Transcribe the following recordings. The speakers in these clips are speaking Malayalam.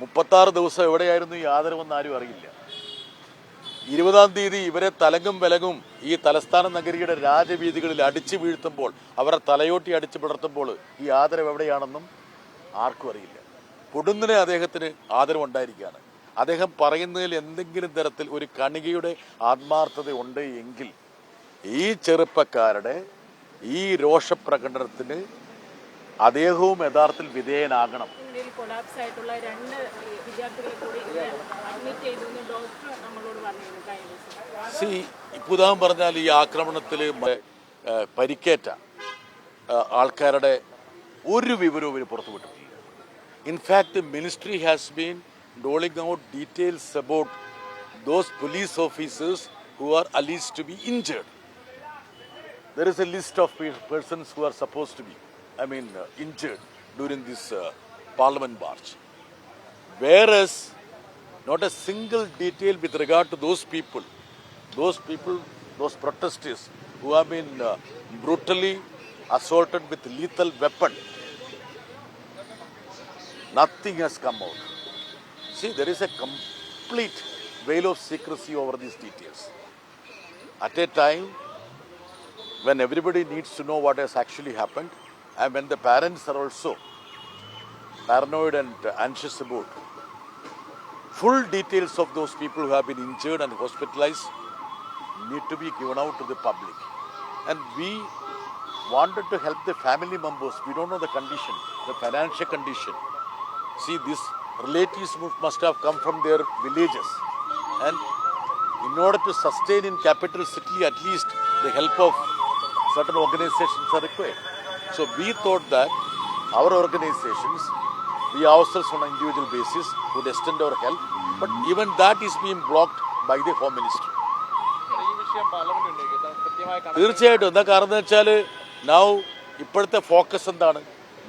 36 ദിവസം എവിടെയായിരുന്നു ഈ ആദരവെന്ന് ആരും അറിയില്ല. 20-ാം തീയതി ഇവരെ തലങ്ങും വിലങ്ങും ഈ തലസ്ഥാന നഗരിയുടെ രാജവീഥികളിൽ അടിച്ചു വീഴ്ത്തുമ്പോൾ, അവരെ തലയോട്ടി അടിച്ചു പിളർത്തുമ്പോൾ ഈ ആദരവ് എവിടെയാണെന്നും ആർക്കും അറിയില്ല. പൊടുന്നിനെ അദ്ദേഹത്തിന് ആദരവുണ്ടായിരിക്കുകയാണ്. അദ്ദേഹം പറയുന്നതിൽ എന്തെങ്കിലും തരത്തിൽ ഒരു കണികയുടെ ആത്മാർത്ഥത ഉണ്ട് എങ്കിൽ ഈ ചെറുപ്പക്കാരുടെ ഈ രോഷപ്രകടനത്തിന് അദ്ദേഹവും യഥാർത്ഥത്തിൽ വിധേയനാകണം. ഇപ്പുതാൻ പറഞ്ഞാൽ ഈ ആക്രമണത്തിൽ പരിക്കേറ്റ ആൾക്കാരുടെ ഒരു വിവരവും ഇവർ പുറത്തുവിട്ടിട്ടില്ല. In fact ministry has been doling out details about those police officers who are alleged to be injured. There is a list of persons who are supposed to be injured during this parliament march, whereas not a single detail with regard to those people, those protesters who have been brutally assaulted with lethal weapon. Nothing has come out. See, there is a complete veil of secrecy over these details. At a time when everybody needs to know what has actually happened, and when the parents are also paranoid and anxious about full details of those people who have been injured and hospitalized need to be given out to the public. And we wanted to help the family members. We don't know the condition, the financial condition. See, these relatives must have come from their villages, and in order to sustain in capital city, at least the help of certain organizations are required. So we thought that our organizations, we ourselves on an individual basis would extend our help, but even that is being blocked by the Home Ministry. തീർച്ചയായിട്ടും എന്താ കാരണം എന്ന് വെച്ചാൽ നൗ ഇപ്പോഴത്തെ ഫോക്കസ് എന്താണ്?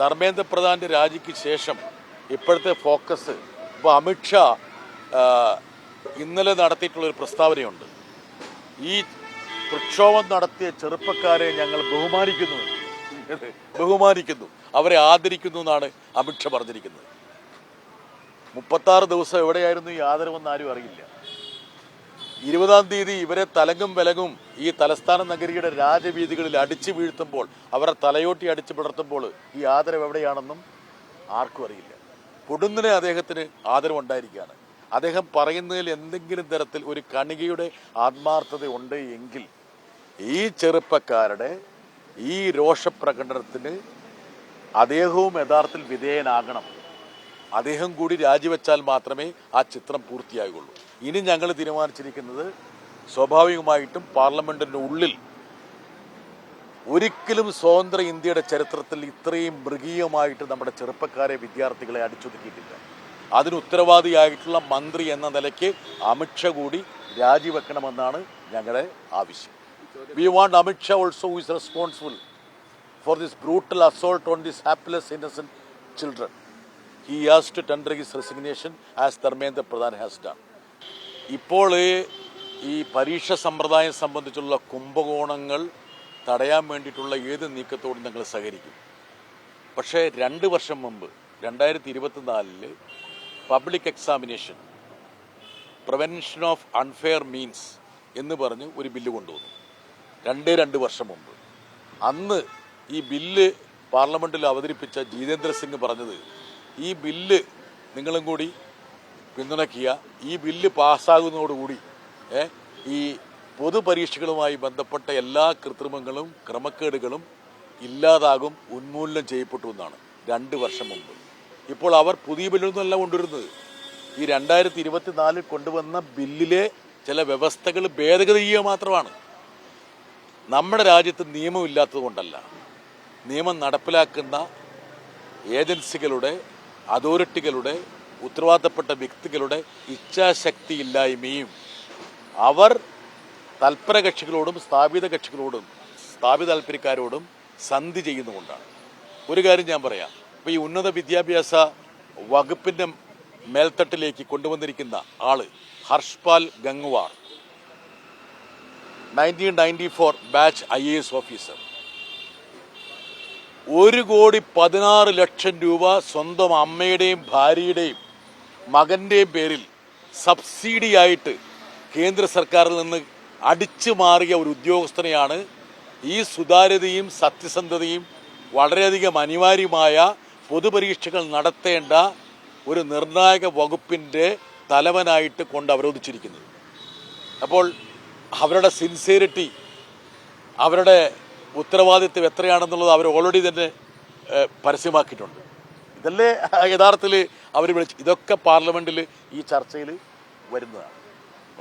ധർമ്മേന്ദ്ര പ്രധാന്റെ രാജിക്ക് ശേഷം ഇപ്പോഴത്തെ ഫോക്കസ് ഇപ്പോൾ അമിത്ഷാ ഇന്നലെ നടത്തിയിട്ടുള്ളൊരു പ്രസ്താവനയുണ്ട്. ഈ പ്രക്ഷോഭം നടത്തിയ ചെറുപ്പക്കാരെ ഞങ്ങൾ ബഹുമാനിക്കുന്നു, അവരെ ആദരിക്കുന്നു എന്നാണ് അമിത്ഷാ പറഞ്ഞിരിക്കുന്നത്. 36 ദിവസം എവിടെയായിരുന്നു ഈ ആദരവെന്ന് ആരും അറിയില്ല. 20-ാം തീയതി ഇവരെ തലങ്ങും വിലങ്ങും ഈ തലസ്ഥാന നഗരിയുടെ രാജവീഥികളിൽ അടിച്ചു വീഴ്ത്തുമ്പോൾ, അവരെ തലയോട്ടി അടിച്ചു പിളർത്തുമ്പോൾ ഈ ആദരവ് എവിടെയാണെന്നും ആർക്കും അറിയില്ല. പൊടുന്നിനെ അദ്ദേഹത്തിന് ആദരവുണ്ടായിരിക്കുകയാണ്. അദ്ദേഹം പറയുന്നതിൽ എന്തെങ്കിലും തരത്തിൽ ഒരു കണികയുടെ ആത്മാർത്ഥത ഉണ്ട് എങ്കിൽ ഈ ചെറുപ്പക്കാരുടെ ഈ രോഷപ്രകടനത്തിന് അദ്ദേഹവും യഥാർത്ഥത്തിൽ വിധേയനാകണം. അദ്ദേഹം കൂടി രാജിവെച്ചാൽ മാത്രമേ ആ ചിത്രം പൂർത്തിയാകുള്ളൂ. ഇനി ഞങ്ങൾ തീരുമാനിച്ചിരിക്കുന്നത് സ്വാഭാവികമായിട്ടും പാർലമെന്റിന്റെ ഉള്ളിൽ ഒരിക്കലും സ്വതന്ത്ര ഇന്ത്യയുടെ ചരിത്രത്തിൽ ഇത്രയും മൃഗീയമായിട്ട് നമ്മുടെ ചെറുപ്പക്കാരെ, വിദ്യാർത്ഥികളെ അടിച്ചൊതുക്കിയിട്ടില്ല. അതിന് ഉത്തരവാദിയായിട്ടുള്ള മന്ത്രി എന്ന നിലയ്ക്ക് അമിത്ഷാ കൂടി രാജിവെക്കണമെന്നാണ് ഞങ്ങളുടെ ആവശ്യം. We want Amit Shah also, who is responsible for this brutal assault on these hapless, innocent children. He has to tender his resignation as Dharmendra Pradhan has done. ഇപ്പോൾ ഈ പരീക്ഷ സമ്പ്രദായം സംബന്ധിച്ചുള്ള കുംഭകോണങ്ങൾ തടയാൻ വേണ്ടിയിട്ടുള്ള ഏത് നീക്കത്തോടും ഞങ്ങൾ സഹകരിക്കും. പക്ഷേ 2 വർഷം മുമ്പ് 2024 public examination prevention of unfair means എന്ന് പറഞ്ഞ് ഒരു ബില്ല് കൊണ്ടുവന്നു. 2 വർഷം മുമ്പ്. അന്ന് ഈ ബില്ല് പാർലമെൻറ്റിൽ അവതരിപ്പിച്ച ജിതേന്ദ്ര സിംഗ് പറഞ്ഞത്, ഈ ബില്ല് നിങ്ങളും കൂടി പിന്തുണയ്ക്കുക, ഈ ബില്ല് പാസ്സാകുന്നതോടുകൂടി ഈ പൊതുപരീക്ഷകളുമായി ബന്ധപ്പെട്ട എല്ലാ കൃത്രിമങ്ങളും ക്രമക്കേടുകളും ഇല്ലാതാകും, ഉന്മൂലനം ചെയ്യപ്പെട്ടു എന്നാണ് 2 വർഷം മുമ്പ്. ഇപ്പോൾ അവർ പുതിയ ബില്ലൊന്നുമല്ല കൊണ്ടുവരുന്നത്. ഈ 2024 കൊണ്ടുവന്ന ബില്ലിലെ ചില വ്യവസ്ഥകൾ ഭേദഗതി ചെയ്യുക മാത്രമാണ്. നമ്മുടെ രാജ്യത്ത് നിയമമില്ലാത്തത് കൊണ്ടല്ല, നിയമം നടപ്പിലാക്കുന്ന ഏജൻസികളുടെ, അതോറിറ്റികളുടെ, ഉത്തരവാദിത്തപ്പെട്ട വ്യക്തികളുടെ ഇച്ഛാശക്തിയില്ലായ്മയും അവർ തൽപര കക്ഷികളോടും സ്ഥാപിത താല്പര്യക്കാരോടും സന്ധി ചെയ്യുന്നുകൊണ്ടാണ്. ഒരു കാര്യം ഞാൻ പറയാം, ഇപ്പോൾ ഈ ഉന്നത വിദ്യാഭ്യാസ വകുപ്പിൻ്റെ മേൽത്തട്ടിലേക്ക് കൊണ്ടുവന്നിരിക്കുന്ന ആള് Harshpal Gangwar, 1994 batch IAS officer, 1,16,00,000 രൂപ സ്വന്തം അമ്മയുടെയും ഭാര്യയുടെയും മകൻ്റെയും പേരിൽ സബ്സിഡിയായിട്ട് കേന്ദ്ര സർക്കാരിൽ നിന്ന് അടിച്ചു മാറിയ ഒരു ഉദ്യോഗസ്ഥനെയാണ് ഈ സുതാര്യതയും സത്യസന്ധതയും വളരെയധികം അനിവാര്യമായ പൊതുപരീക്ഷകൾ നടത്തേണ്ട ഒരു നിർണായക വകുപ്പിൻ്റെ തലവനായിട്ട് കൊണ്ട് അവരോധിച്ചിരിക്കുന്നത്. അപ്പോൾ അവരുടെ സിൻസിയറിറ്റി, അവരുടെ ഉത്തരവാദിത്വം എത്രയാണെന്നുള്ളത് അവർ ഓൾറെഡി തന്നെ പരസ്യമാക്കിയിട്ടുണ്ട്. ഇതല്ലേ യഥാർത്ഥത്തിൽ അവർ വിളിച്ച്, ഇതൊക്കെ പാർലമെൻറ്റിൽ ഈ ചർച്ചയിൽ വരുന്നതാണ്.